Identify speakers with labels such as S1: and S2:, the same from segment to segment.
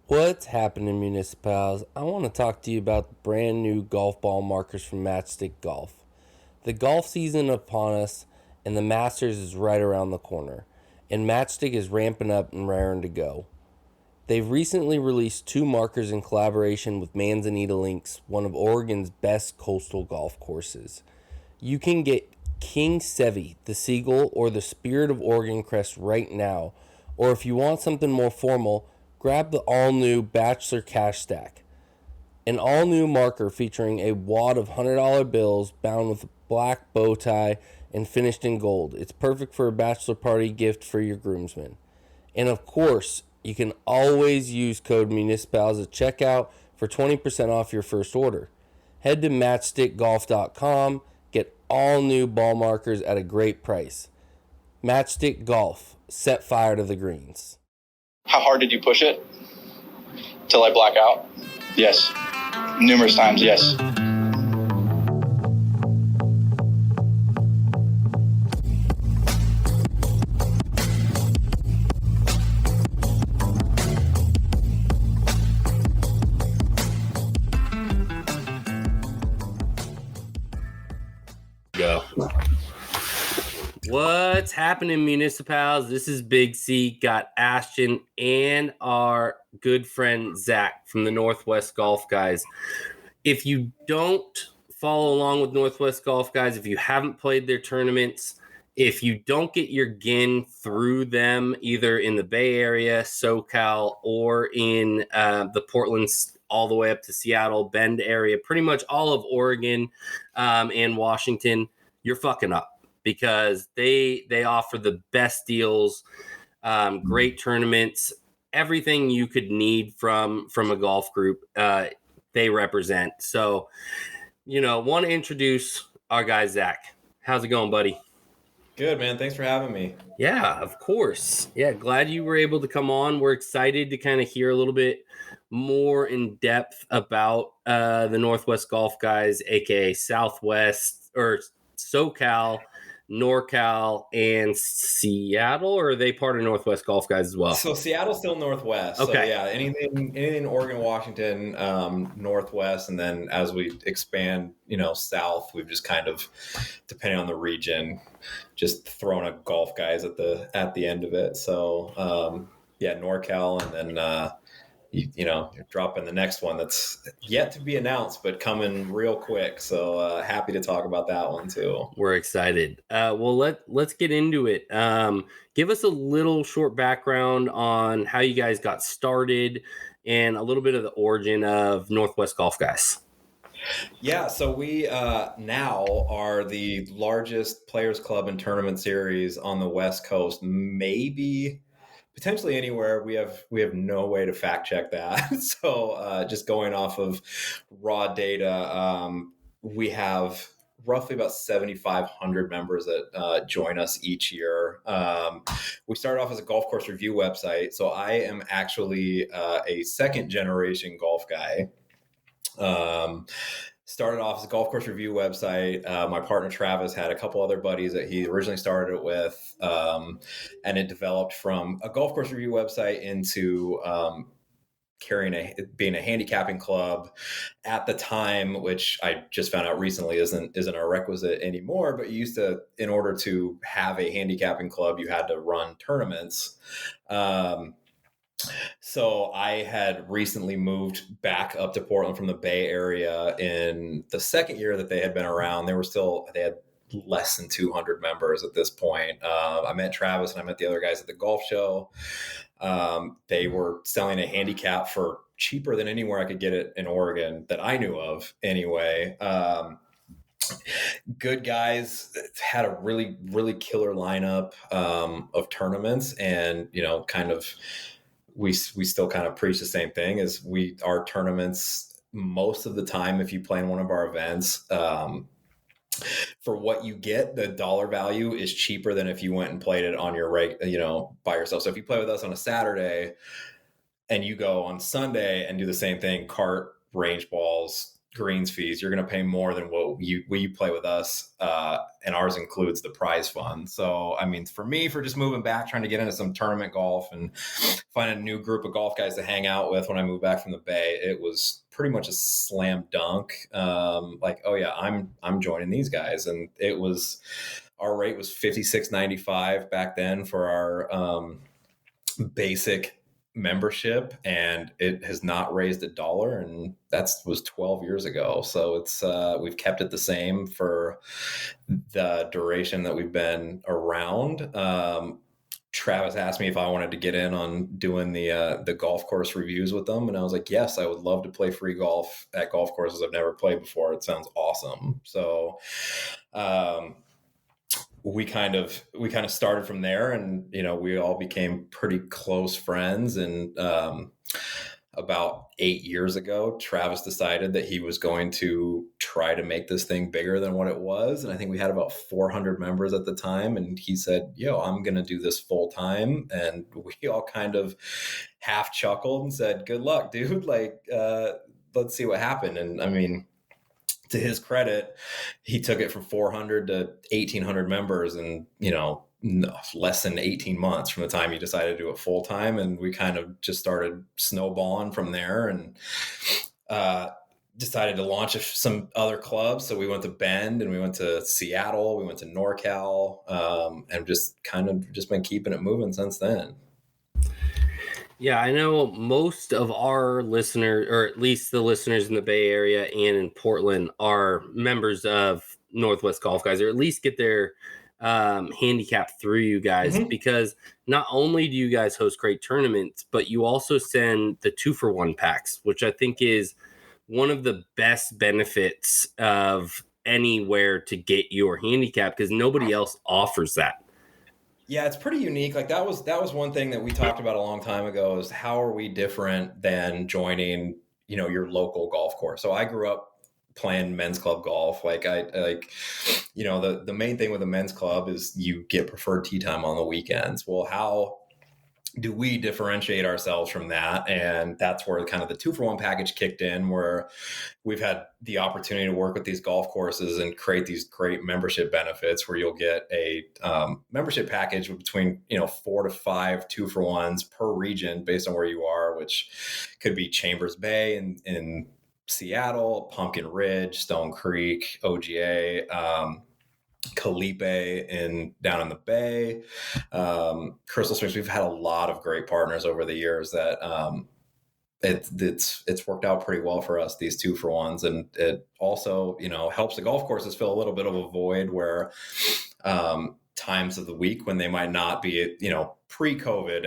S1: What's happening, MuniciPals? I want to talk to you about the brand new golf ball markers from Matchstick Golf. The golf season upon us, and the Masters is right around the corner, and Matchstick is ramping up and raring to go. They've recently released two markers in collaboration with Manzanita Links, one of Oregon's best coastal golf courses. You can get King Sevi, the Seagull, or the Spirit of Oregon crest right now, or if you want something more formal, grab the all-new Bachelor Cash Stack, an all-new marker featuring a wad of $100 bills bound with a black bow tie and finished in gold. It's perfect for a bachelor party gift for your groomsmen. And of course, you can always use code MUNICIPALS at checkout for 20% off your first order. Head to matchstickgolf.com, get all new ball markers at a great price. Matchstick Golf, set fire to the greens.
S2: How hard did you push it? Till I black out? Yes. Numerous times, yes.
S1: Go. What's happening, MUNiciPals? This is Big C. Got Ashton and our good friend Zach from the Northwest Golf Guys. If you don't follow along with Northwest Golf Guys, if you haven't played their tournaments, if you don't get your GIN through them, either in the Bay Area, SoCal, or in the Portland all the way up to Seattle, Bend area, pretty much all of Oregon and Washington, you're fucking up. Because they offer the best deals, great tournaments, everything you could need from a golf group. They represent. So, want to introduce our guy Zach. How's it going, buddy?
S3: Good, man. Thanks for having me.
S1: Yeah, of course. Yeah, glad you were able to come on. We're excited to kind of hear a little bit more in depth about the Northwest Golf Guys, aka Southwest or SoCal, NorCal, and Seattle, or are they part of Northwest Golf Guys as well?
S3: So Seattle's still Northwest.
S1: Okay.
S3: So yeah, anything Oregon, Washington, Northwest, and then as we expand, south, we've just kind of, depending on the region, just thrown a Golf Guys at the end of it. So NorCal, and then you're dropping the next one that's yet to be announced, but coming real quick. So happy to talk about that one too.
S1: We're excited. Well, let's get into it. Give us a little short background on how you guys got started and a little bit of the origin of Northwest Golf Guys.
S3: Yeah, so we now are the largest players club and tournament series on the West Coast, maybe potentially anywhere. We have no way to fact check that. So just going off of raw data, we have roughly about 7,500 members that join us each year. We started off as a golf course review website. So I am actually a second generation golf guy. Started off as a golf course review website. My partner Travis had a couple other buddies that he originally started it with, and it developed from a golf course review website into being a handicapping club at the time, which I just found out recently isn't a requisite anymore. But you used to, in order to have a handicapping club, you had to run tournaments. So I had recently moved back up to Portland from the Bay Area in the second year that they had been around. They had less than 200 members at this point. I met Travis and I met the other guys at the golf show. They were selling a handicap for cheaper than anywhere I could get it in Oregon that I knew of anyway. Good guys, had a really, really killer lineup of tournaments, and kind of we still kind of preach the same thing as our tournaments most of the time. If you play in one of our events, for what you get, the dollar value is cheaper than if you went and played it on your by yourself. So if you play with us on a Saturday and you go on Sunday and do the same thing, cart, range balls, greens fees, you're going to pay more than what you play with us. And ours includes the prize fund. So, I mean, for me, for just moving back, trying to get into some tournament golf and find a new group of golf guys to hang out with when I moved back from the Bay, it was pretty much a slam dunk. Like, oh yeah, I'm joining these guys. And our rate was $56.95 back then for our basic membership, and it has not raised $1, and that was 12 years ago. So it's we've kept it the same for the duration that we've been around. Travis asked me if I wanted to get in on doing the golf course reviews with them, and I was like, yes, I would love to play free golf at golf courses I've never played before. It sounds awesome. So we kind of started from there, and we all became pretty close friends. And about 8 years ago, Travis decided that he was going to try to make this thing bigger than what it was. And I think we had about 400 members at the time. And he said, yo, I'm going to do this full time. And we all kind of half chuckled and said, good luck, dude. Like, let's see what happened. And I mean, to his credit, he took it from 400 to 1,800 members in, less than 18 months from the time he decided to do it full time. And we kind of just started snowballing from there, and decided to launch some other clubs. So we went to Bend, and we went to Seattle, we went to NorCal, and just been keeping it moving since then.
S1: Yeah, I know most of our listeners, or at least the listeners in the Bay Area and in Portland, are members of Northwest Golf Guys, or at least get their handicap through you guys, because not only do you guys host great tournaments, but you also send the 2-for-1 packs, which I think is one of the best benefits of anywhere to get your handicap, because nobody else offers that.
S3: Yeah, it's pretty unique. Like that was one thing that we talked about a long time ago, is how are we different than joining, your local golf course? So I grew up playing men's club golf. The main thing with a men's club is you get preferred tee time on the weekends. Well, how do we differentiate ourselves from that? And that's where kind of the 2-for-1 package kicked in, where we've had the opportunity to work with these golf courses and create these great membership benefits, where you'll get a membership package between 4 to 5 2-for-1s per region based on where you are, which could be Chambers Bay in Seattle, Pumpkin Ridge, Stone Creek, OGA, Calipe down in the Bay, Crystal Springs. We've had a lot of great partners over the years that it's worked out pretty well for us, these 2-for-1s. And it also, helps the golf courses fill a little bit of a void where times of the week when they might not be, pre-COVID,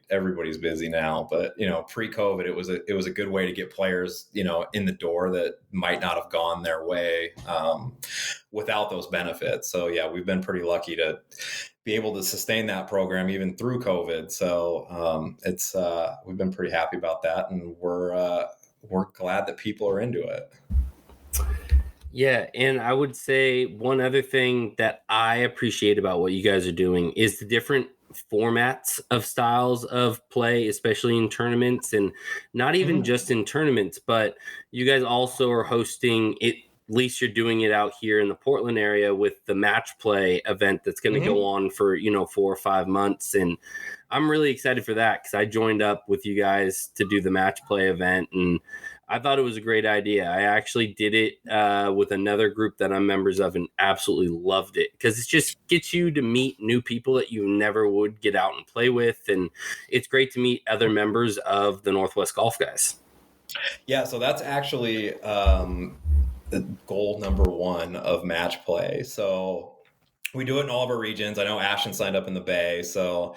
S3: everybody's busy now, but pre-COVID, it was a good way to get players, in the door that might not have gone their way without those benefits. So yeah, we've been pretty lucky to be able to sustain that program even through COVID. So we've been pretty happy about that, and we're glad that people are into it.
S1: Yeah, and I would say one other thing that I appreciate about what you guys are doing is the different formats of styles of play, especially in tournaments, and not even just in tournaments, but you guys also are hosting it. At least you're doing it out here in the Portland area with the match play event that's going to go on for 4 or 5 months. And I'm really excited for that, because I joined up with you guys to do the match play event, and I thought it was a great idea. I actually did it with another group that I'm members of, and absolutely loved it, because it just gets you to meet new people that you never would get out and play with. And it's great to meet other members of the Northwest Golf Guys.
S3: Yeah, so that's actually the goal number 1 of match play. So we do it in all of our regions. I know Ashton signed up in the Bay. So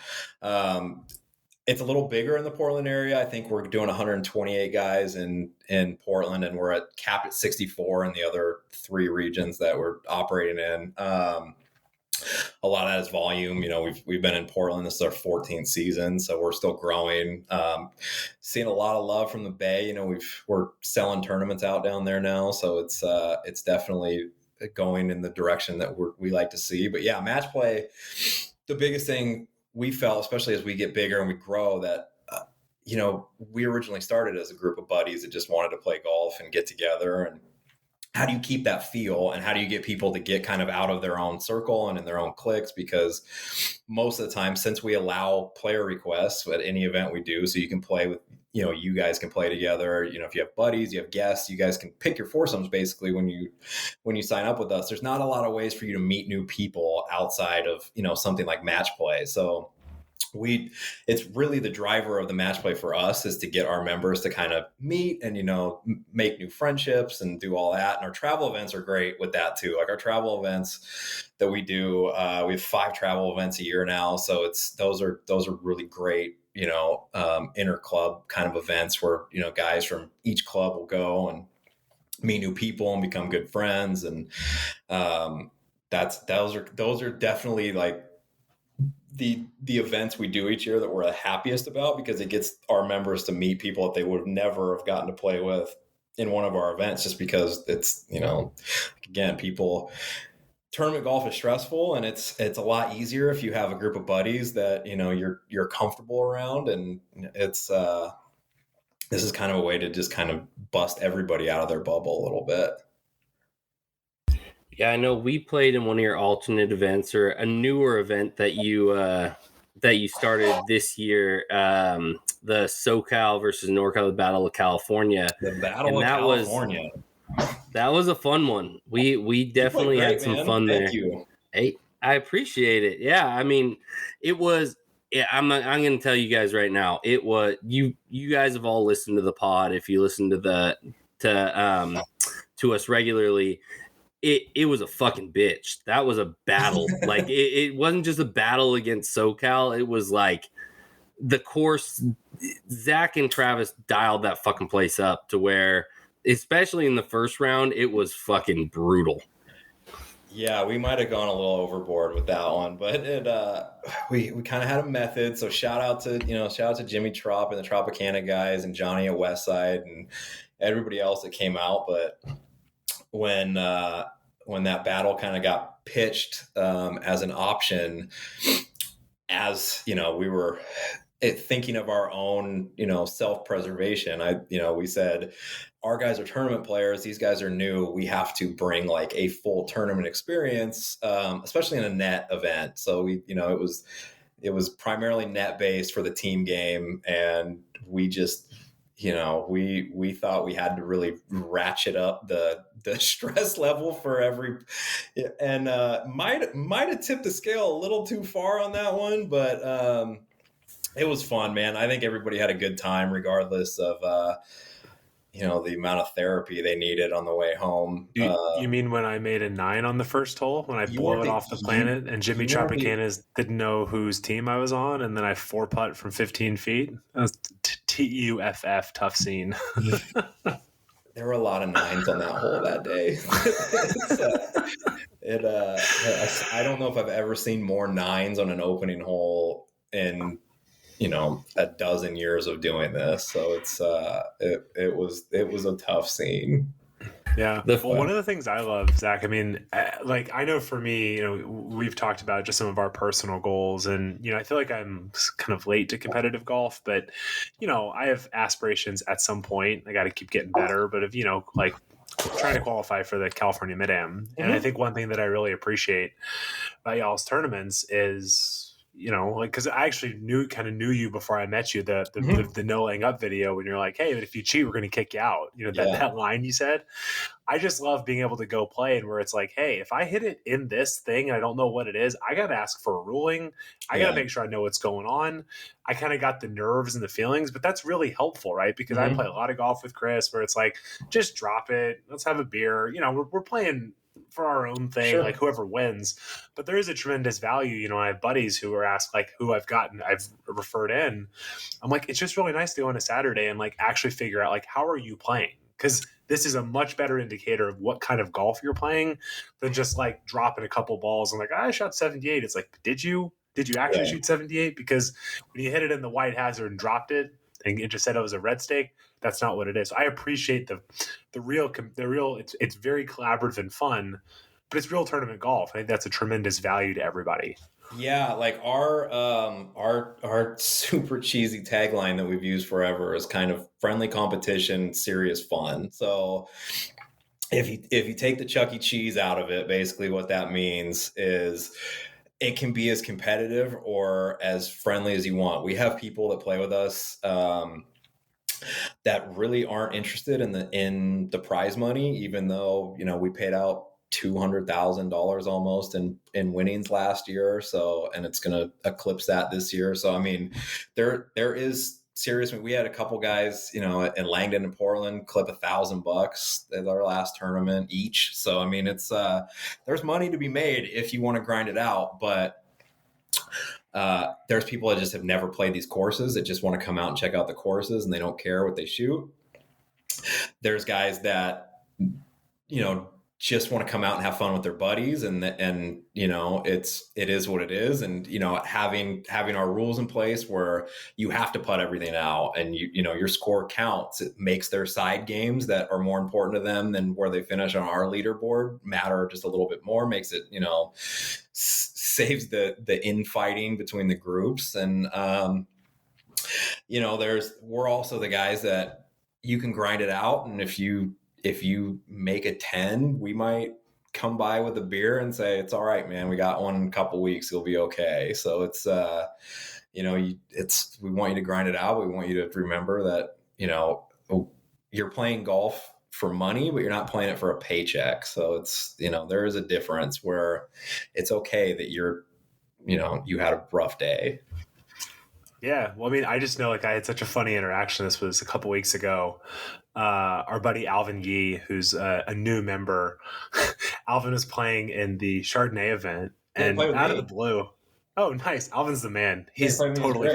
S3: it's a little bigger in the Portland area. I think we're doing 128 guys in Portland, and we're capped at 64 in the other 3 regions that we're operating in. A lot of that is volume. We've been in Portland. This is our 14th season, so we're still growing. Seeing a lot of love from the Bay. We're selling tournaments out down there now, so it's definitely going in the direction that we like to see. But yeah, match play. The biggest thing we felt, especially as we get bigger and we grow, that we originally started as a group of buddies that just wanted to play golf and get together, and how do you keep that feel, and how do you get people to get kind of out of their own circle and in their own cliques? Because most of the time, since we allow player requests at any event we do, so you can play with, you guys can play together. If you have buddies, you have guests, you guys can pick your foursomes basically when you sign up with us. There's not a lot of ways for you to meet new people outside of, something like match play. So it's really the driver of the match play for us is to get our members to kind of meet and, make new friendships and do all that. And our travel events are great with that too. Like our travel events that we do, we have 5 travel events a year now. So those are really great, inter club kind of events where, guys from each club will go and meet new people and become good friends. And those are definitely like the events we do each year that we're the happiest about, because it gets our members to meet people that they would never have gotten to play with in one of our events, just because it's, again, tournament golf is stressful, and it's a lot easier if you have a group of buddies that, you're comfortable around. And it's, this is kind of a way to just kind of bust everybody out of their bubble a little bit.
S1: Yeah, I know we played in one of your alternate events, or a newer event that you started this year, the SoCal versus NorCal, the Battle of California.
S3: The Battle of California.
S1: That was a fun one. We definitely had some fun there.
S3: Thank you.
S1: Hey, I appreciate it. Yeah, I mean, it was. Yeah, I'm going to tell you guys right now. It was you guys have all listened to the pod. If you listen to us regularly. It was a fucking bitch. That was a battle. Like it wasn't just a battle against SoCal. It was like the course. Zach and Travis dialed that fucking place up to where, especially in the first round, it was fucking brutal.
S3: Yeah, we might have gone a little overboard with that one, but we kind of had a method. So shout out to Jimmy Trop and the Tropicana guys and Johnny at Westside and everybody else that came out. But when that battle kind of got pitched as an option, as we were thinking of our own self-preservation, we said, our guys are tournament players, these guys are new, we have to bring like a full tournament experience, especially in a net event. So it was primarily net based for the team game, and we just we thought we had to really ratchet up the stress level for every, and might have tipped the scale a little too far on that one, but it was fun, man. I think everybody had a good time, regardless of the amount of therapy they needed on the way home.
S4: You mean when I made a 9 on the first hole, when I blew it off the planet, and Jimmy Tropicana didn't know whose team I was on, and then I 4-putt from 15 feet? That was TUFF, tough scene.
S3: There were a lot of 9s on that hole that day. I don't know if I've ever seen more 9s on an opening hole in a dozen years of doing this. So it was a tough scene.
S4: Yeah. Well, one of the things I love, Zach, I mean, like, I know for me, we've talked about just some of our personal goals, and, I feel like I'm kind of late to competitive golf, but, I have aspirations at some point. I got to keep getting better, but like trying to qualify for the California Mid-Am. Mm-hmm. And I think one thing that I really appreciate about y'all's tournaments is, like, because I actually knew you before I met you, the no laying up video, when you're like, hey, but if you cheat, we're going to kick you out. That line you said. I just love being able to go play, and where it's like, hey, if I hit it in this thing and I don't know what it is, I got to ask for a ruling. I got to make sure I know what's going on. I kind of got the nerves and the feelings, but that's really helpful, right? Because I play a lot of golf with Chris, where it's like, just drop it. Let's have a beer. We're playing for our own thing, like whoever wins. But there is a tremendous value. I have buddies who are asked, like, who I've referred in. I'm like, it's just really nice to go on a Saturday and like actually figure out, like, how are you playing? Because this is a much better indicator of what kind of golf you're playing than just like dropping a couple balls and like, I shot 78. It's like, did you actually shoot 78? Because when you hit it in the white hazard and dropped it and it just said it was a red stake, that's not what it is. I appreciate the real. It's very collaborative and fun, but it's real tournament golf. I think that's a tremendous value to everybody.
S3: Yeah, like our super cheesy tagline that we've used forever is kind of friendly competition, serious fun. So if you take the Chuck E. Cheese out of it, basically what that means is it can be as competitive or as friendly as you want. We have people that play with us that really aren't interested in the prize money, even though, you know, we paid out $200,000 almost in winnings last year. So, and it's going to eclipse that this year. So, I mean, there is serious. We had a couple guys, you know, in Langdon and Portland clip $1,000 at our last tournament each. So, I mean, it's there's money to be made if you want to grind it out, but there's people that just have never played these courses that just want to come out and check out the courses and they don't care what they shoot. There's guys that, you know, just want to come out and have fun with their buddies, and you know, it is what it is. And, you know, having our rules in place where you have to putt everything out, and you know, your score counts. It makes their side games that are more important to them than where they finish on our leaderboard matter just a little bit more. Makes it, you know, saves the infighting between the groups. And you know, we're also the guys that you can grind it out, and if you make a 10, we might come by with a beer and say, it's all right, man, we got one in a couple weeks, it'll be okay. So it's you know, we want you to grind it out. We want you to remember that, you know, you're playing golf for money, but you're not playing it for a paycheck. So it's, you know, there is a difference where it's okay that you had a rough day.
S4: Yeah. Well, I mean, I just know, like, I had such a funny interaction. This was a couple weeks ago. Our buddy Alvin Yee, who's a new member, Alvin was playing in the Chardonnay event, and out of the blue, oh, nice. Alvin's the man. He's totally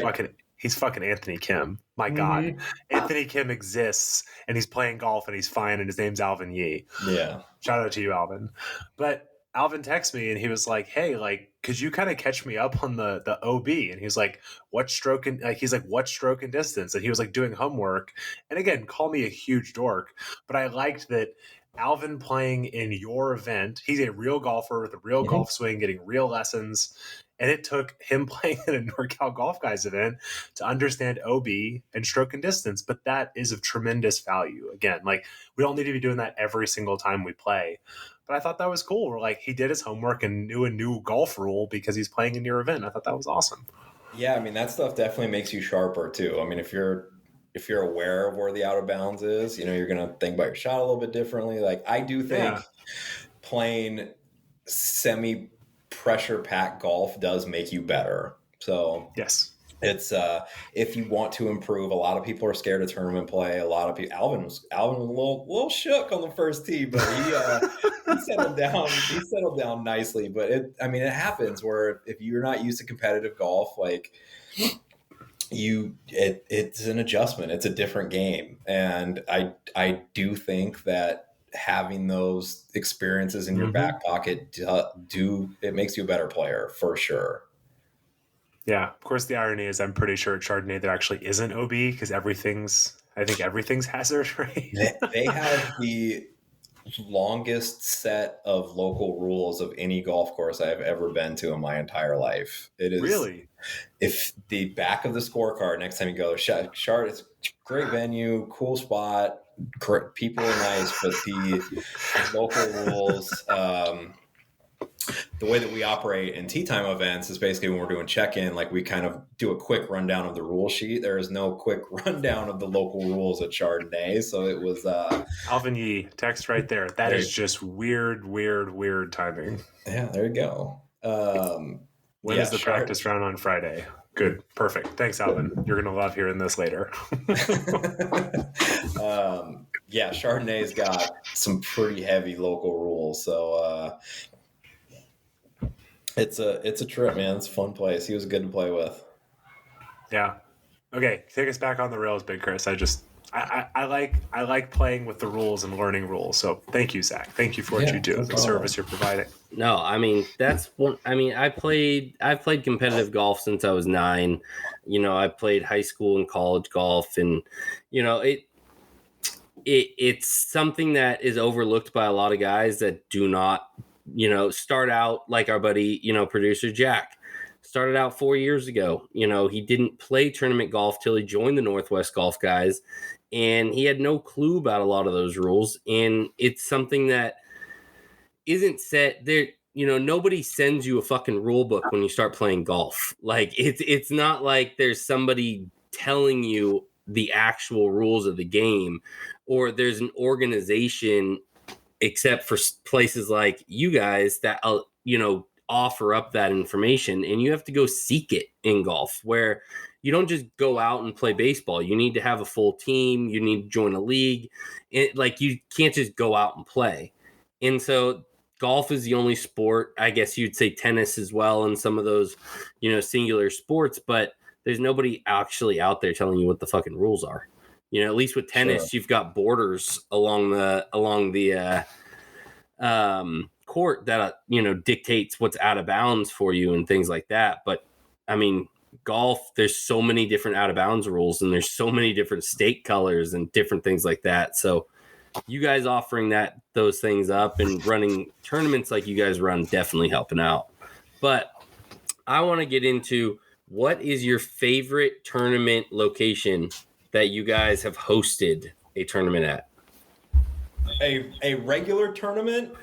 S4: he's fucking Anthony Kim. My God. Anthony Kim exists, and he's playing golf, and he's fine, and his name's Alvin Yee.
S3: Yeah.
S4: Shout out to you, Alvin. But Alvin texted me and he was like, hey, like, could you kind of catch me up on the OB? And he's like, what stroke and distance? And he was like doing homework. And again, call me a huge dork, but I liked that Alvin playing in your event. He's a real golfer with a real golf swing, getting real lessons. And it took him playing at a NorCal Golf Guys event to understand OB and stroke and distance. But that is of tremendous value. Again, like, we don't need to be doing that every single time we play. But I thought that was cool. We're like, he did his homework and knew a new golf rule because he's playing in your event. I thought that was awesome.
S3: Yeah, I mean, that stuff definitely makes you sharper too. I mean, if you're aware of where the out of bounds is, you know, you're going to think about your shot a little bit differently. Like, I do think playing semi pressure pack golf does make you better. So
S4: yes,
S3: it's if you want to improve, a lot of people are scared of tournament play. A lot of people, Alvin was a little shook on the first tee, but he settled down. He settled down nicely. But it happens where if you're not used to competitive golf, like, it's an adjustment. It's a different game. And I do think that having those experiences in your back pocket it makes you a better player for sure.
S4: Yeah, of course, the irony is I'm pretty sure at Chardonnay there actually isn't OB because everything's hazard, right?
S3: They have the longest set of local rules of any golf course I've ever been to in my entire life. It is
S4: really,
S3: if the back of the scorecard next time you go, Chard, it's a great venue, cool spot, great, people are nice, but the local rules, the way that we operate in tea time events is basically when we're doing check-in, like, we kind of do a quick rundown of the rule sheet. There is no quick rundown of the local rules at Chardonnay. So it was
S4: Alvin Yee, text right there. That is just weird timing.
S3: Yeah, there you go.
S4: When is the practice round on Friday? Good. Perfect. Thanks, Alvin. You're going to love hearing this later.
S3: Yeah, Chardonnay's got some pretty heavy local rules. So it's a trip, man. It's a fun place. He was good to play with.
S4: Yeah. Okay, take us back on the rails, Big Chris. I like playing with the rules and learning rules. So thank you, Zach. Thank you for what you do, the service you're providing.
S1: No, I mean, that's one. I mean, I've played competitive golf since I was 9. You know, I played high school and college golf, and you know, it's something that is overlooked by a lot of guys that do not, you know, start out like our buddy, you know, producer Jack started out 4 years ago. You know, he didn't play tournament golf till he joined the Northwest Golf Guys. and he had no clue about a lot of those rules. And it's something that isn't set there. Nobody sends you a fucking rule book when you start playing golf. Like it's not like there's somebody telling you the actual rules of the game, or there's an organization, except for places like you guys that offer up that information, and you have to go seek it in golf, where you don't just go out and play baseball. You need to have a full team. You need to join a league. You can't just go out and play. And so golf is the only sport, I guess you'd say tennis as well, and some of those, singular sports, but there's nobody actually out there telling you what the fucking rules are. At least with tennis, You've got borders along the court that dictates what's out of bounds for you and things like that. But I mean, golf, there's so many different out of bounds rules, and there's so many different stake colors and different things like that. So you guys offering those things up and running tournaments like you guys run, definitely helping out. But I want to get into, what is your favorite tournament location that you guys have hosted a tournament at?
S3: A regular tournament?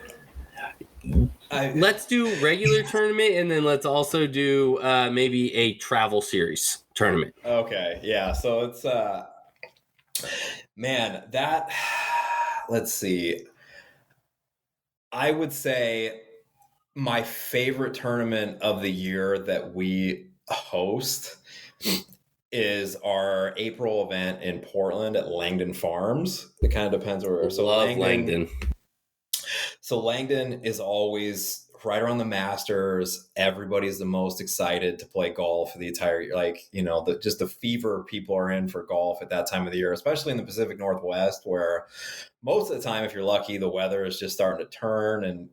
S1: Let's do regular tournament, and then let's also do maybe a travel series tournament.
S3: Okay, yeah. So it's let's see. I would say my favorite tournament of the year that we host is our April event in Portland at Langdon Farms. It kind of depends where. So
S1: Love Langdon.
S3: So Langdon is always right around the Masters. Everybody's the most excited to play golf the entire year. Just the fever people are in for golf at that time of the year, especially in the Pacific Northwest, where most of the time, if you're lucky, the weather is just starting to turn. And,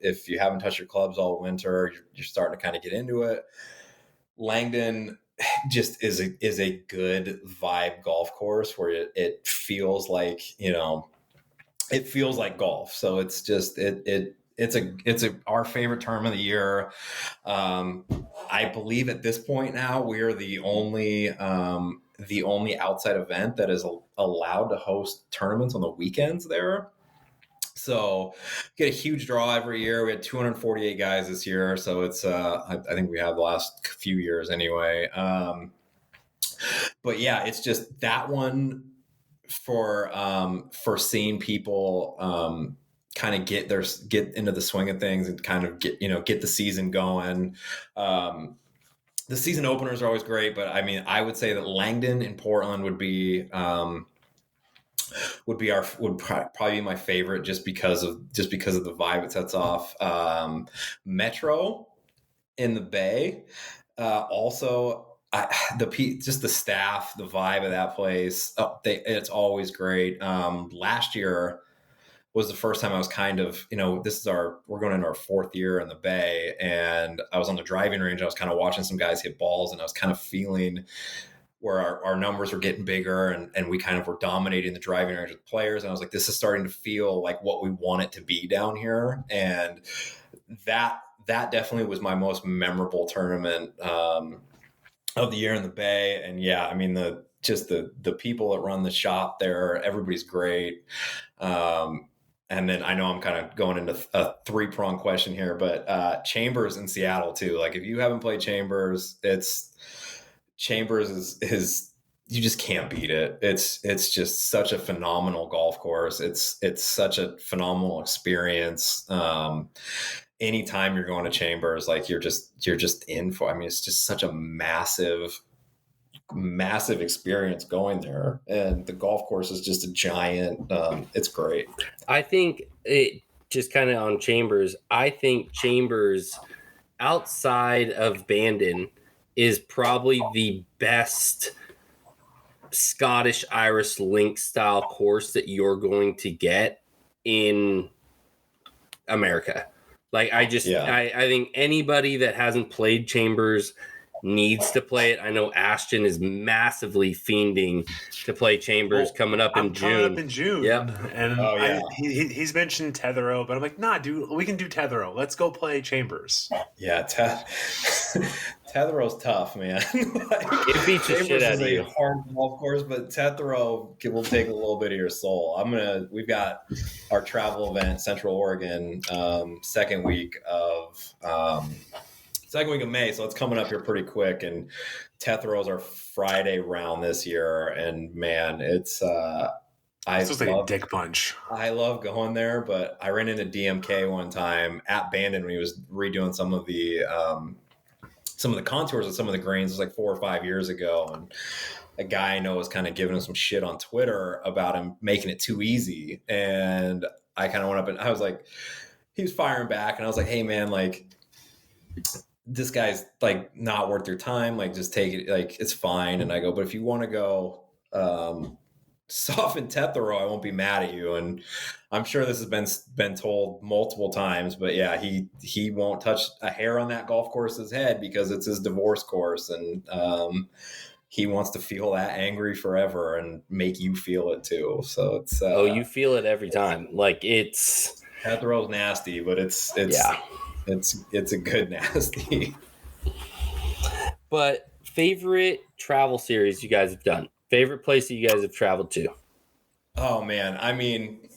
S3: if you haven't touched your clubs all winter, you're starting to kind of get into it. Langdon just is a good vibe golf course where it feels like, it feels like golf. So it's just, it's our favorite tournament of the year. I believe at this point now, we're the only outside event that is allowed to host tournaments on the weekends there. So get a huge draw every year. We had 248 guys this year. So it's, I think we have the last few years anyway. But yeah, it's just that one for seeing people, kind of get into the swing of things and kind of get the season going. The season openers are always great, but I mean, I would say that Langdon in Portland would probably be my favorite, just because of the vibe it sets off. Metro in the Bay, also. Just the staff, the vibe of that place, it's always great. Last year was the first time I was kind of, we're going into our fourth year in the Bay, and I was on the driving range. I was kind of watching some guys hit balls, and I was kind of feeling where our numbers were getting bigger, and we kind of were dominating the driving range with players. And I was like, this is starting to feel like what we want it to be down here. And that definitely was my most memorable tournament of the year in the Bay. And yeah, I mean, the people that run the shop there, everybody's great. And then I know I'm kind of going into a 3-pronged question here, but Chambers in Seattle too. Like, if you haven't played Chambers, Chambers is you just can't beat it. It's just such a phenomenal golf course. It's such a phenomenal experience. Anytime you're going to Chambers, like you're just in for. I mean, it's just such a massive experience going there, and the golf course is just a giant. It's great.
S1: I think it just kind of on Chambers. I think Chambers outside of Bandon is probably the best Scottish Irish link style course that you're going to get in America. Like, I think anybody that hasn't played Chambers needs to play it. I know Ashton is massively fiending to play Chambers coming up in June.
S4: Yep. And he's mentioned Tetherow, but I'm like, nah, dude, we can do Tetherow. Let's go play Chambers.
S3: Yeah, Tethero's tough, man.
S1: It beats the shit out of you.
S3: A hard golf course, but Tethero will take a little bit of your soul. We've got our travel event, Central Oregon, second week of May, so it's coming up here pretty quick. And Tethero's our Friday round this year, and man, it's
S4: It's like a dick punch.
S3: I love going there, but I ran into DMK one time at Bandon when he was redoing some of the contours of some of the greens. It was like 4 or 5 years ago, and a guy I know was kind of giving him some shit on Twitter about him making it too easy. And I kind of went up and I was like, he was firing back, and I was like, hey man, like, this guy's like not worth your time. Like, just take it. Like, it's fine. And I go, but if you want to go, soften Tethero, I won't be mad at you. And I'm sure this has been told multiple times, but yeah, he won't touch a hair on that golf course's head because it's his divorce course, and he wants to feel that angry forever and make you feel it too. So it's
S1: you feel it every time. Like, it's
S3: Tethero's nasty, but it's a good nasty.
S1: But favorite travel series you guys have done? Favorite place that you guys have traveled to?
S3: Oh man, I mean,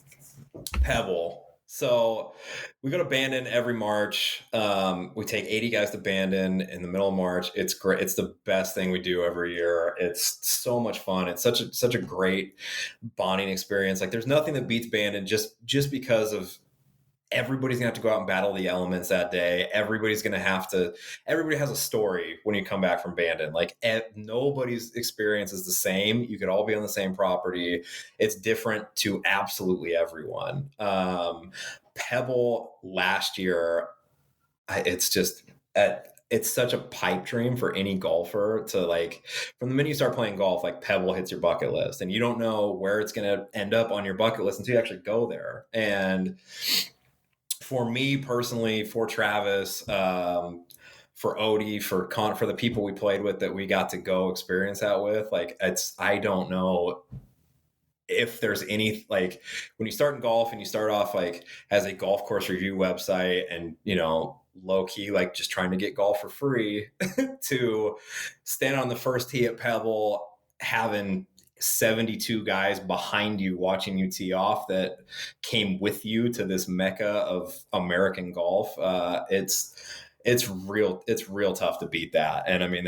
S3: Pebble. So we go to Bandon every March. We take 80 guys to Bandon in the middle of March. It's great. It's the best thing we do every year. It's so much fun. It's such a great bonding experience. Like, there's nothing that beats Bandon just because of everybody's gonna have to go out and battle the elements that day. Everybody has a story when you come back from Bandon. Like, nobody's experience is the same. You could all be on the same property. It's different to absolutely everyone. Pebble last year, it's such a pipe dream for any golfer to, like, from the minute you start playing golf, like, Pebble hits your bucket list, and you don't know where it's going to end up on your bucket list until you actually go there. And for me personally, for Travis, for Odie, for the people we played with that we got to go experience that with, like, I don't know if there's any, like, when you start in golf and you start off like as a golf course review website and, you know, low key, like, just trying to get golf for free to stand on the first tee at Pebble, having 72 guys behind you watching you tee off that came with you to this mecca of American golf. It's real tough to beat that. And I mean,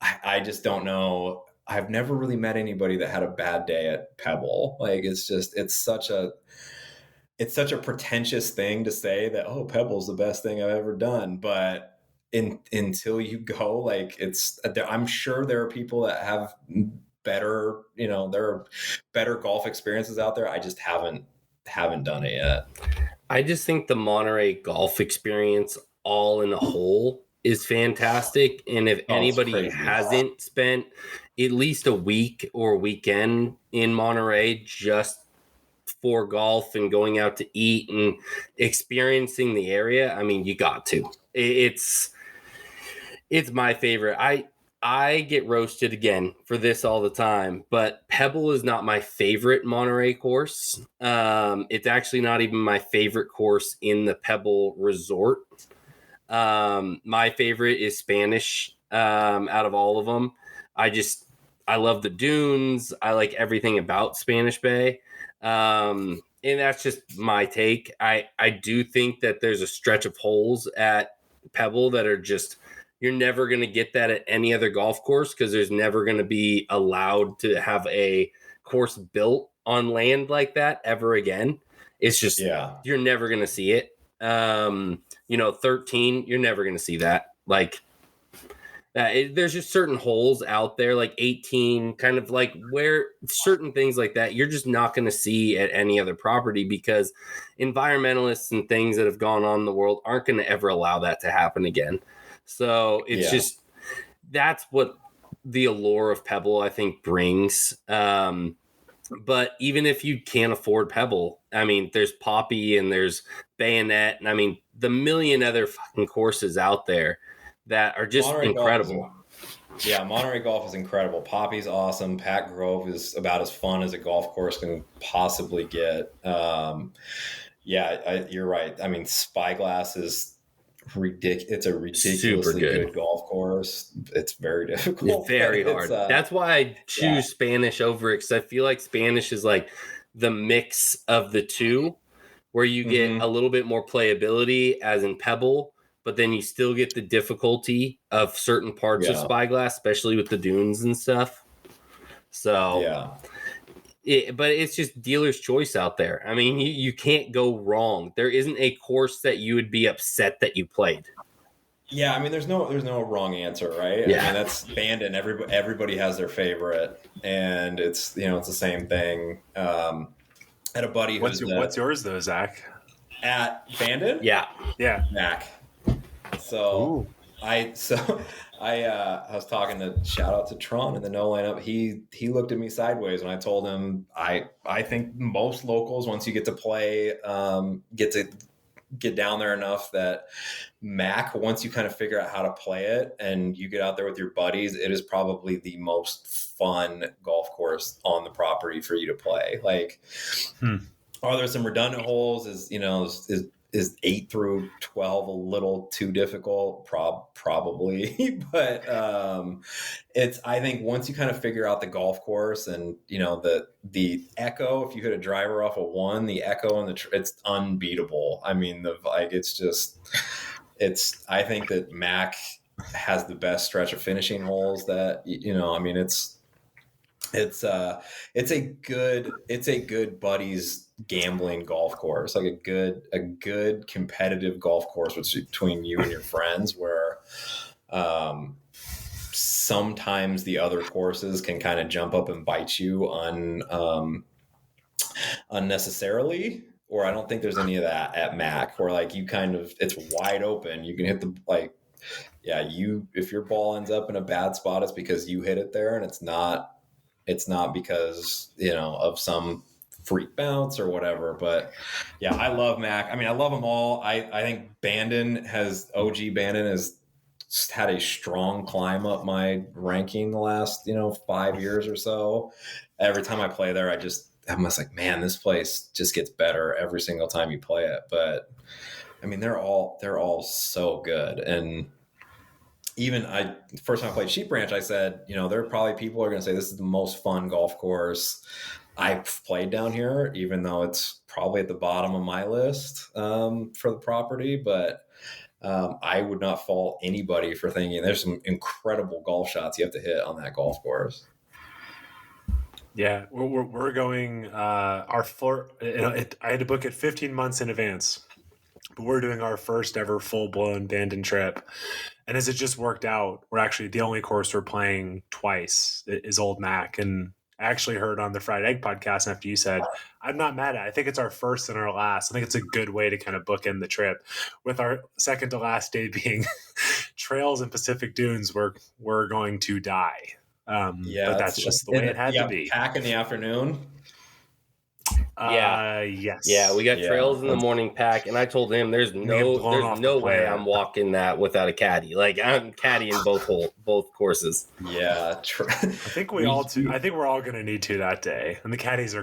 S3: I just don't know. I've never really met anybody that had a bad day at Pebble. Like, it's such a pretentious thing to say that, oh, Pebble's the best thing I've ever done. But until you go, like, I'm sure there are people that have better, you know, there are better golf experiences out there. I just haven't done it yet.
S1: I just think the Monterey golf experience all in a whole is fantastic. And if anybody hasn't spent at least a week or weekend in Monterey just for golf and going out to eat and experiencing the area, I mean, you got to. It's my favorite. I get roasted again for this all the time, but Pebble is not my favorite Monterey course. It's actually not even my favorite course in the Pebble Resort. My favorite is Spanish out of all of them. I love the dunes. I like everything about Spanish Bay. And that's just my take. I do think that there's a stretch of holes at Pebble that are just, you're never going to get that at any other golf course because there's never going to be allowed to have a course built on land like that ever again. It's just, You're never going to see it. 13, you're never going to see that. Like, there's just certain holes out there, like 18, kind of like where certain things like that, you're just not going to see at any other property because environmentalists and things that have gone on in the world aren't going to ever allow that to happen again. So it's just, that's what the allure of Pebble, I think, brings. But even if you can't afford Pebble, I mean, there's Poppy and there's Bayonet, and I mean, the million other fucking courses out there that are just Monterey incredible.
S3: Monterey golf is incredible. Poppy's awesome. Pat Grove is about as fun as a golf course can possibly get. You're right. I mean, Spyglass is It's a ridiculously good golf course. It's very difficult.
S1: It's very hard. That's why I choose Spanish over it, because I feel like Spanish is like the mix of the two, where you get a little bit more playability as in Pebble, but then you still get the difficulty of certain parts of Spyglass, especially with the dunes and stuff. So but it's just dealer's choice out there. I mean, you can't go wrong. There isn't a course that you would be upset that you played.
S3: Yeah, I mean, there's no wrong answer, right?
S1: Yeah.
S3: I mean, that's Bandon. Everybody has their favorite, and it's it's the same thing. I had a buddy who's
S4: what's yours though, Zach?
S3: At Bandon?
S1: Yeah.
S3: Mac. So I was talking to shout out to Tron in the no lineup. He looked at me sideways when I told him I think most locals, once you get to play, get down there enough that Mac, once you kind of figure out how to play it and you get out there with your buddies, it is probably the most fun golf course on the property for you to play. Like, are there some redundant holes? Is 8 through 12 a little too difficult? Probably, but I think once you kind of figure out the golf course and the echo, if you hit a driver off a 1, the echo and it's unbeatable. I mean, I think that Mac has the best stretch of finishing holes that I mean, it's a good buddies gambling golf course, like a good competitive golf course between you and your friends, where sometimes the other courses can kind of jump up and bite you unnecessarily. Or I don't think there's any of that at Mac, where like it's wide open. You can hit if your ball ends up in a bad spot, it's because you hit it there, and it's not because of some freak bounce or whatever. But yeah, I love Mac. I mean, I love them all. I think OG Bandon has had a strong climb up my ranking the last 5 years or so. Every time I play there, I'm just like, man, this place just gets better every single time you play it. But I mean, they're all so good. And even first time I played Sheep Ranch, I said, there are probably people who are going to say this is the most fun golf course I've played down here, even though it's probably at the bottom of my list for the property. But I would not fault anybody for thinking there's some incredible golf shots you have to hit on that golf course.
S4: Yeah, we're going our floor. I had to book it 15 months in advance, but we're doing our first ever full-blown Bandon trip. And as it just worked out, we're actually the only course we're playing twice is Old Mac. And I actually heard on the Fried Egg podcast, after you said, I'm not mad at it. I think it's our first and our last. I think it's a good way to kind of bookend the trip, with our second to last day being Trails and Pacific Dunes. We're going to die. But that's just the way it had to be.
S3: Pack in the afternoon.
S4: Yes.
S1: Yeah, we got Trails in the morning pack, and I told him there's no way I'm walking that without a caddy. Like, I'm caddying both courses.
S3: Yeah,
S4: I think we're all going to need to that day, and the caddies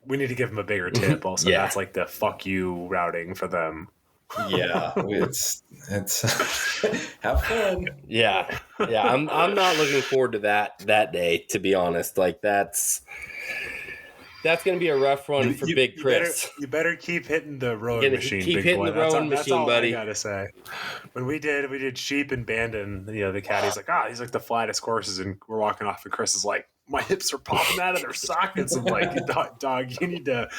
S4: we need to give them a bigger tip. Also, that's like the fuck you routing for them.
S3: Yeah, it's have fun.
S1: Yeah. I'm not looking forward to that day, to be honest. Like, that's going to be a rough run for Big Chris.
S4: You better keep hitting the rowing machine.
S1: Keep hitting the rowing machine, buddy.
S4: I gotta say, when we did Sheep and Bandon, the caddy's like, these are like the flattest courses, and we're walking off, and Chris is like, my hips are popping out of their sockets. I'm like, dog, you need to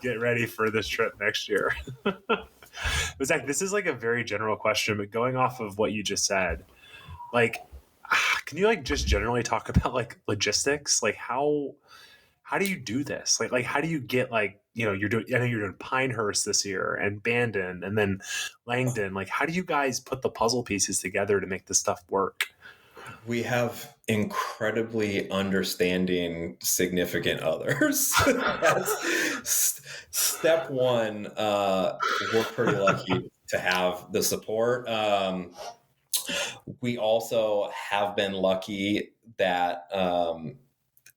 S4: get ready for this trip next year. But Zach, this is like a very general question, but going off of what you just said, like, can you like just generally talk about like logistics? Like, how do you do this? Like how do you get I know you're doing Pinehurst this year and Bandon and then Langdon. Like, how do you guys put the puzzle pieces together to make this stuff work?
S3: We have incredibly understanding significant others. That's step one. We're pretty lucky to have the support. We also have been lucky that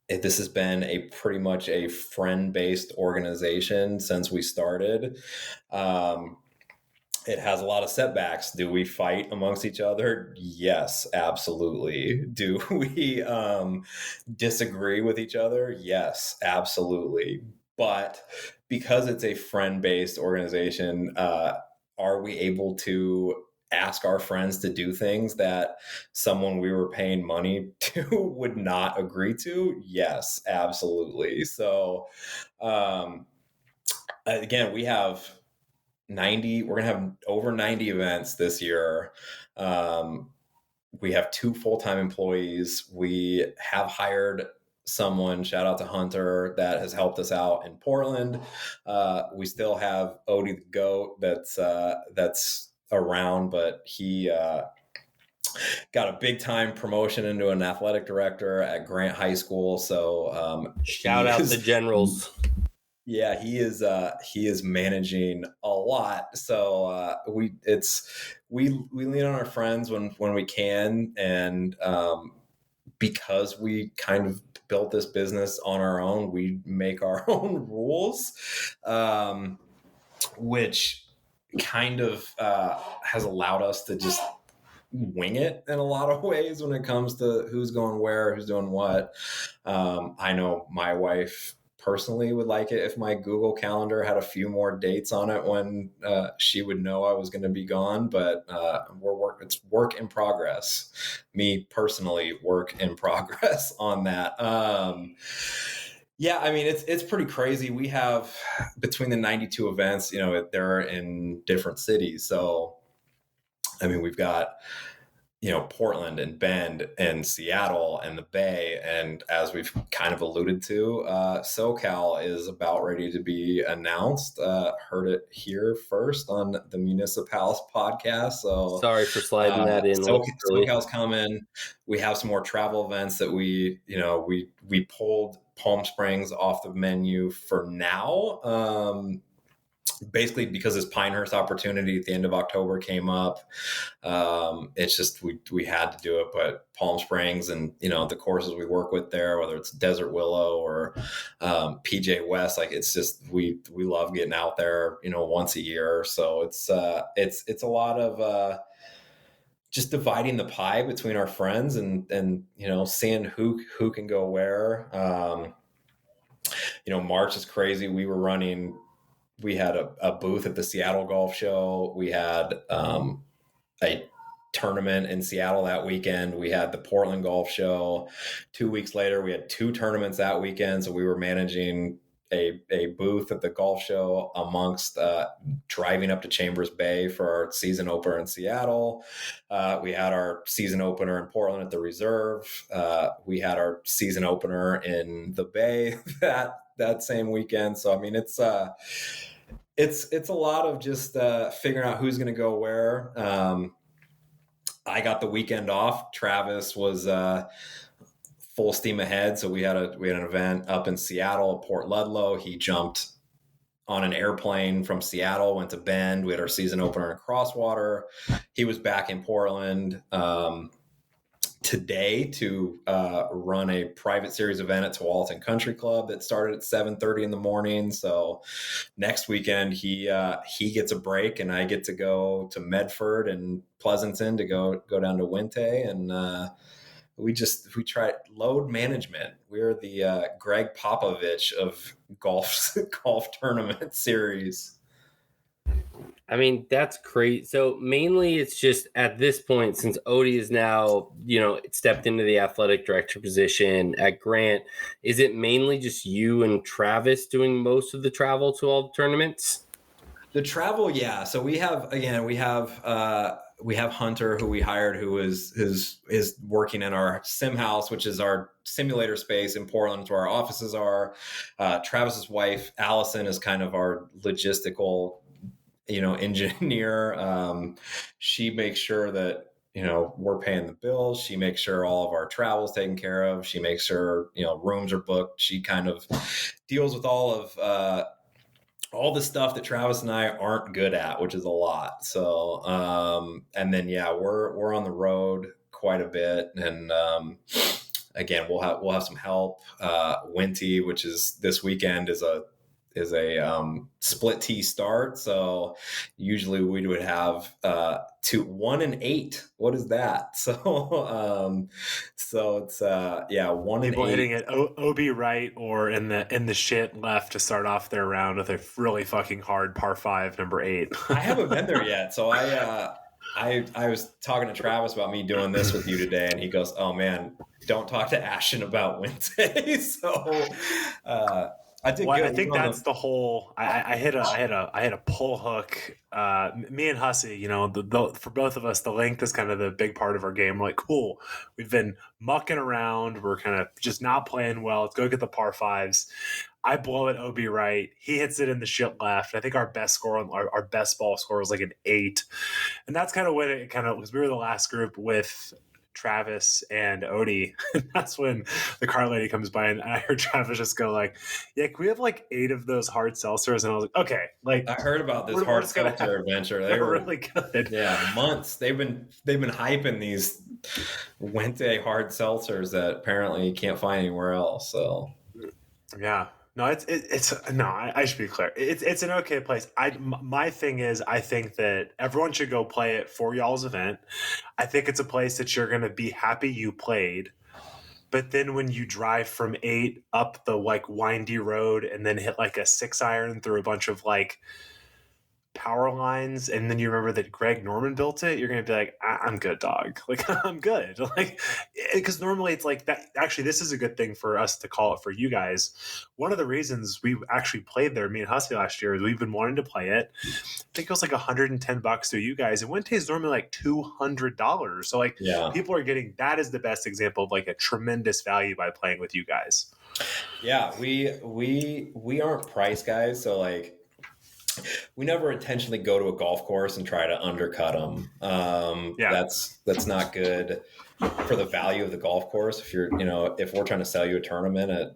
S3: this has been pretty much a friend-based organization since we started. It has a lot of setbacks. Do we fight amongst each other? Yes, absolutely. Do we disagree with each other? Yes, absolutely. But because it's a friend-based organization, are we able to ask our friends to do things that someone we were paying money to would not agree to? Yes, absolutely. So, again, we have 90, we're going to have over 90 events this year. We have 2 full-time employees. We have hired someone, shout out to Hunter, that has helped us out in Portland. We still have Odie the Goat that's around, but he got a big time promotion into an athletic director at Grant High School. So
S1: Shout out the Generals.
S3: Yeah, he is managing a lot. So we lean on our friends when we can, and because we kind of built this business on our own, we make our own rules, which kind of has allowed us to just wing it in a lot of ways when it comes to who's going where, who's doing what. I know my wife personally would like it if my Google Calendar had a few more dates on it when she would know I was going to be gone, but it's work in progress. Me personally, work in progress on that. Yeah, I mean, it's pretty crazy. We have, between the 92 events, they're in different cities. So, I mean, we've got, Portland and Bend and Seattle and the Bay. And as we've kind of alluded to, SoCal is about ready to be announced. Heard it here first on the MuniciPals podcast. So
S1: sorry for sliding that in.
S3: SoCal's coming. We have some more travel events that we pulled Palm Springs off the menu for now. Basically because this Pinehurst opportunity at the end of October came up. It's just, we had to do it, but Palm Springs and, the courses we work with there, whether it's Desert Willow or PJ West, like, it's just, we love getting out there, once a year. So it's a lot of, just dividing the pie between our friends and seeing who can go where. March is crazy. We had a booth at the Seattle Golf Show. We had a tournament in Seattle that weekend. We had the Portland Golf Show. 2 weeks later, we had 2 tournaments that weekend. So we were managing a booth at the golf show amongst driving up to Chambers Bay for our season opener in Seattle. We had our season opener in Portland at the Reserve. We had our season opener in the Bay that same weekend. So, I mean, it's a lot of just figuring out who's going to go where. I got the weekend off. Travis was full steam ahead. So we had an event up in Seattle, Port Ludlow. He jumped on an airplane from Seattle, went to Bend. We had our season opener in Crosswater. He was back in Portland today to run a private series event at Tualatin Country Club that started at 7:30 in the morning. So next weekend he gets a break, and I get to go to Medford and Pleasanton to go down to Winte, and we try load management. We're the Greg Popovich of golf tournament series.
S1: I mean, that's great. So mainly it's just at this point, since Odie is now, stepped into the athletic director position at Grant, is it mainly just you and Travis doing most of the travel to all the tournaments?
S3: The travel, yeah. So we have Hunter, who we hired, who is working in our sim house, which is our simulator space in Portland, where our offices are. Travis's wife, Allison, is kind of our logistical engineer. She makes sure that we're paying the bills. She makes sure all of our travel is taken care of. She makes sure rooms are booked. She kind of deals with all the stuff that Travis and I aren't good at, which is a lot. So and then we're on the road quite a bit, and again we'll have some help. Winte, which is this weekend, is split tee start. So usually we would have 1 and 8. What is that? So it's 1 and 8.
S4: People hitting it OB right or in the shit left to start off their round with a really fucking hard par 5 number 8.
S3: I haven't been there yet, so I was talking to Travis about me doing this with you today, and he goes, "Oh man, don't talk to Ashton about Wednesday." So I did.
S4: Well, I think that's the whole. I hit a pull hook. Me and Hussey, you know, for both of us, the length is kind of the big part of our game. We're like, cool, we've been mucking around. We're kind of just not playing well. Let's go get the par 5s. I blow it OB right. He hits it in the shit left. I think our best score on our best ball score was like an 8, and that's kind of when it kind of was. We were the last group with Travis and Odie. That's when the car lady comes by, and I heard Travis just go like, "Yeah, can we have like 8 of those hard seltzers?" And I was like, "Okay." Like,
S3: I heard about this hard seltzer adventure. They were
S4: really good.
S3: Yeah, months. They've been hyping these Wente hard seltzers that apparently you can't find anywhere else. So
S4: yeah. No, I should be clear. It's an okay place. My thing is, I think that everyone should go play it for y'all's event. I think it's a place that you're going to be happy you played. But then when you drive from 8 up the like windy road and then hit like a 6-iron through a bunch of like power lines, and then you remember that Greg Norman built it, you're gonna be like, I'm good, dog. Like, I'm good. Like, because normally it's like that. Actually, this is a good thing for us to call it for you guys. One of the reasons we actually played there, me and Hussey last year, is we've been wanting to play it. I think it was like $110 to you guys, and Wente is normally like $200. So like, people are getting, that is the best example of like a tremendous value by playing with you guys.
S3: Yeah, we aren't price guys, so like, we never intentionally go to a golf course and try to undercut them. That's not good for the value of the golf course. If if we're trying to sell you a tournament at,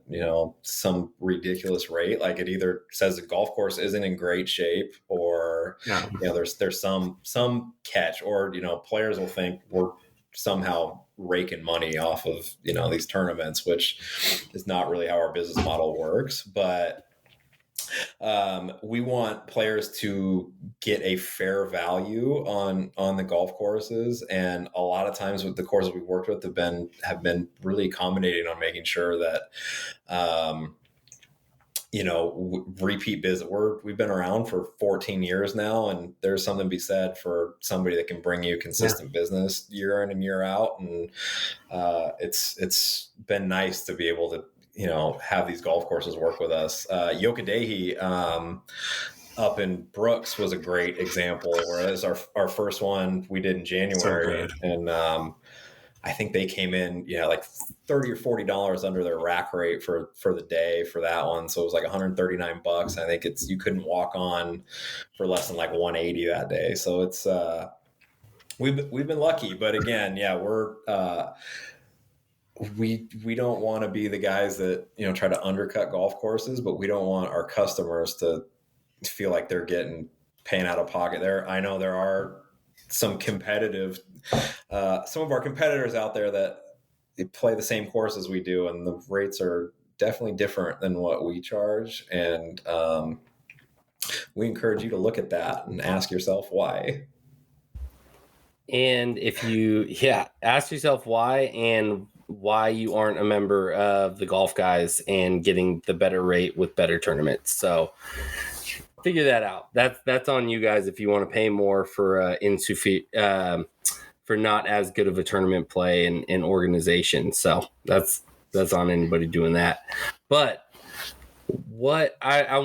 S3: some ridiculous rate, like it either says the golf course isn't in great shape, or, there's some catch, or, players will think we're somehow raking money off of, these tournaments, which is not really how our business model works. But we want players to get a fair value on the golf courses, and a lot of times with the courses we've worked with have been really accommodating on making sure that repeat business. We've been around for 14 years now, and there's something to be said for somebody that can bring you consistent business year in and year out, and it's been nice to be able to have these golf courses work with us. Yokodehi up in Brooks was a great example, whereas our first one we did in January, and I think they came in like $30 or $40 under their rack rate for the day for that one, so it was like $139. I think you couldn't walk on for less than like 180 that day, so it's we've been lucky. But again, we're we don't want to be the guys that try to undercut golf courses, but we don't want our customers to feel like they're paying out of pocket. I know there are some of our competitors out there that play the same course as we do, and the rates are definitely different than what we charge. And we encourage you to look at that and ask yourself why.
S1: And if you ask yourself why, and why you aren't a member of the Golf Guys and getting the better rate with better tournaments. So figure that out. That's on you guys if you want to pay more for for not as good of a tournament play and organization. So that's on anybody doing that. But what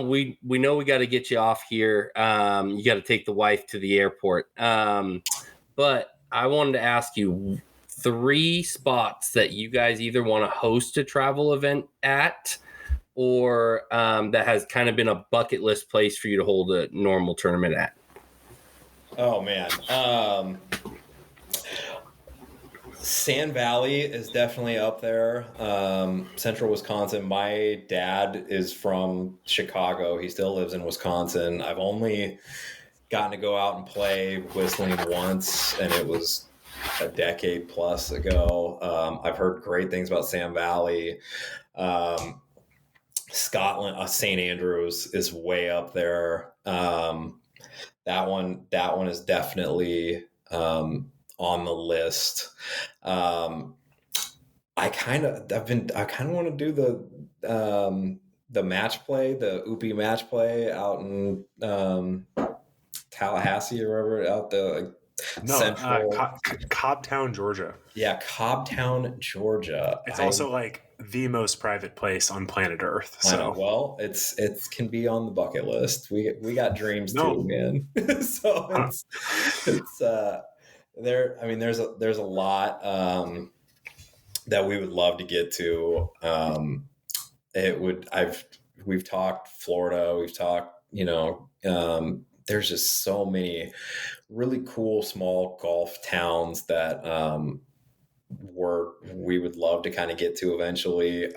S1: we know we got to get you off here. You got to take the wife to the airport. But I wanted to ask you 3 spots that you guys either want to host a travel event at, or that has kind of been a bucket list place for you to hold a normal tournament at.
S3: Oh man. Sand Valley is definitely up there. Central Wisconsin. My dad is from Chicago. He still lives in Wisconsin. I've only gotten to go out and play Whistling once, and it was a decade plus ago. I've heard great things about Sand Valley. Scotland, St. Andrews is way up there. That one is definitely on the list. I kind of want to do the match play, the UPI match play out in Tallahassee or wherever, out the central
S4: Cobbtown, Georgia.
S3: Yeah, Cobbtown, Georgia.
S4: It's also like the most private place on planet Earth. So
S3: well, it can be on the bucket list. We got dreams too, man. So it's there. I mean, there's a lot that we would love to get to. We've talked Florida. We've talked, there's just so many really cool small golf towns that we would love to kind of get to eventually.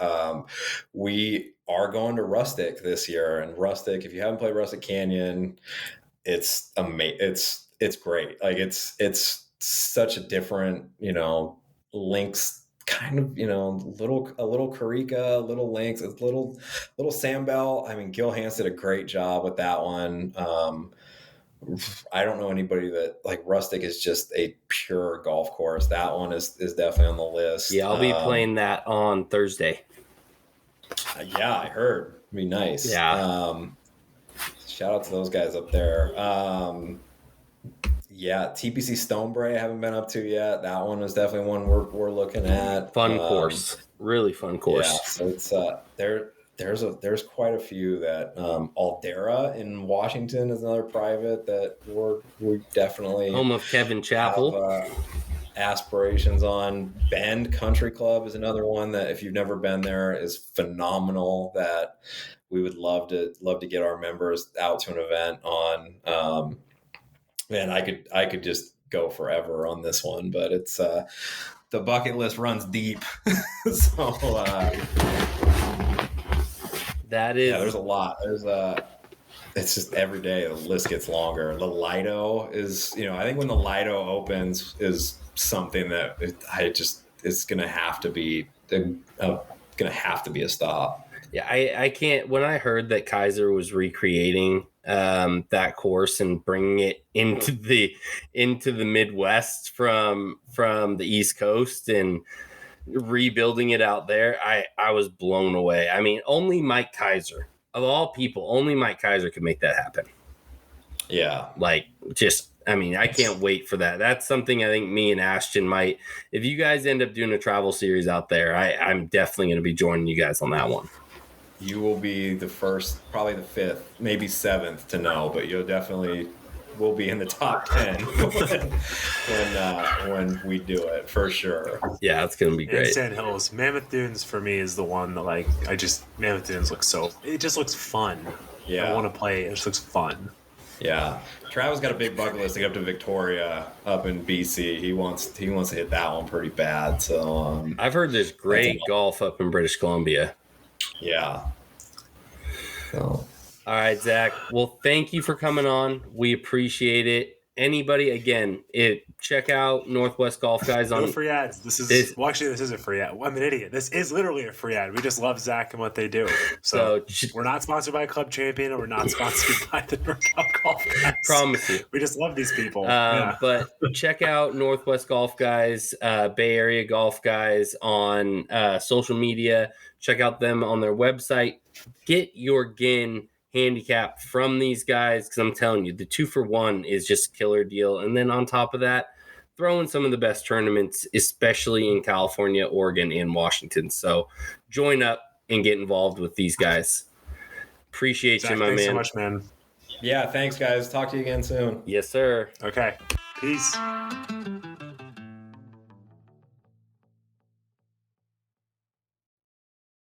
S3: We are going to Rustic this year, and Rustic, if you haven't played Rustic Canyon, it's amazing. It's great. Like it's such a different, links kind of, a little Carica, little links, a little Sandbell. I mean, Gil Hans did a great job with that one. I don't know anybody that, like, Rustic is just a pure golf course. That one is definitely on the list.
S1: Yeah, I'll be playing that on Thursday.
S3: Yeah, I heard. It'd be nice.
S1: Yeah.
S3: Shout out to those guys up there. Yeah, TPC Stonebrae I haven't been up to yet. That one is definitely one we're looking at.
S1: Fun course. Really fun course.
S3: Yeah, so it's there's quite a few that Aldera in Washington is another private that we definitely
S1: home of Kevin Chappell
S3: have, aspirations on. Bend Country Club is another one that, if you've never been there, is phenomenal, that we would love to get our members out to an event on. Man, I could just go forever on this one, but it's the bucket list runs deep. So
S1: that is,
S3: there's a lot. It's just every day the list gets longer. The Lido is, I think when the Lido opens is something that it's gonna have to be a stop.
S1: Yeah, I can't. When I heard that Kaiser was recreating that course and bringing it into the Midwest from the East Coast and rebuilding it out there, I was blown away. I mean, only Mike Kaiser, of all people, only Mike Kaiser could make that happen.
S3: Yeah,
S1: I can't wait for that. That's something I think me and Ashton might. If you guys end up doing a travel series out there, I'm definitely going to be joining you guys on that one.
S3: You will be the first, probably the fifth, maybe seventh to know, but you'll definitely will be in the top 10 when we do it, for sure.
S1: Yeah, it's going to be great.
S4: And Sand Hills, Mammoth Dunes for me is the one that, like, Mammoth Dunes it just looks fun.
S3: Yeah,
S4: I want to play. It just looks fun.
S3: Yeah, Travis got a big bucket list to get up to Victoria up in BC. He wants to hit that one pretty bad. So
S1: I've heard there's great golf up in British Columbia.
S3: Yeah. So.
S1: All right, Zach. Well, thank you for coming on. We appreciate it. Anybody, again, check out Northwest Golf Guys on.
S4: No free ads. This is a free ad. I'm an idiot. This is literally a free ad. We just love Zach and what they do. So we're not sponsored by Club Champion, and we're not sponsored by the NorCal Golf Guys.
S1: Promise you.
S4: We just love these people.
S1: But check out Northwest Golf Guys, Bay Area Golf Guys on social media. Check out them on their website. Get your GIN handicap from these guys, because I'm telling you, the 2-for-1 is just a killer deal. And then on top of that, throw in some of the best tournaments, especially in California, Oregon, and Washington. So join up and get involved with these guys. Appreciate
S4: Zach,
S1: you, my man.
S4: Thanks so much, man.
S3: Yeah, thanks, guys. Talk to you again soon.
S1: Yes, sir.
S4: Okay. Peace.